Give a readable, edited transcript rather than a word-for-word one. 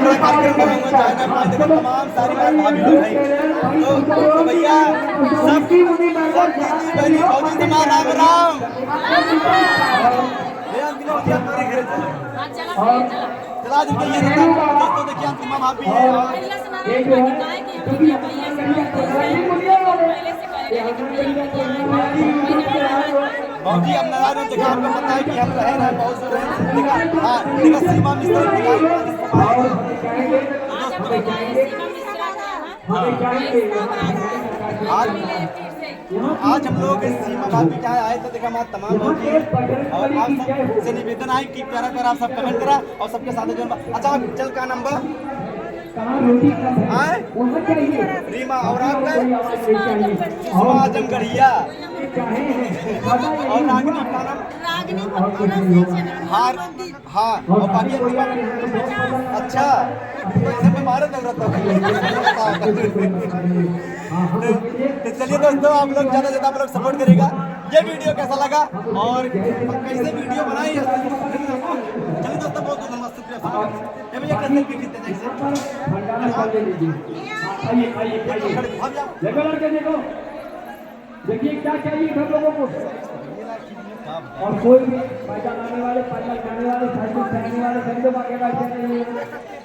रहा है कार्यक्रम में चाइना देखो तमाम सारी बात भाभी लोग हैं तो भैया सब दीदी बहनी भौजी समाज राम राम चला देखिए ये दोस्तों देखिए हम तमाम भाभी भौजी अब नारायण में देखा आपको पता है कि हम रहे हैं बहुत से देखा हाँ देखा सीमा मिस्त्री आज हम लोग सीमा भाभी के आए थे देखा हमारे तमाम भौजी और आप सब से निवेदन है कि प्यारा प्यारा आप सब कमेंट करा और सबके साथ जो अच्छा चल का नंबर रीमा और आपका सुषमा आजमगढ़िया और रागनी का नाम हाँ हाँ और बाकी अच्छा तो इसे पे मारे जरूरत तो चलिए दोस्तों आप लोग ज़्यादा से ज़्यादा आप लोग सपोर्ट करेगा ये वीडियो कैसा लगा और कैसे वीडियो बनाई चलिए दोस्तों बहुत बहुत धन्यवाद शुक्रिया ये भैया कैसे भी खींचते देखो देखिए क्या चाहिए हम लोगों को और कोई भी पैदल आने वाले पैदल खाने वाले साइकिल चलाने वाले सभी लोग आगे बैठे नहीं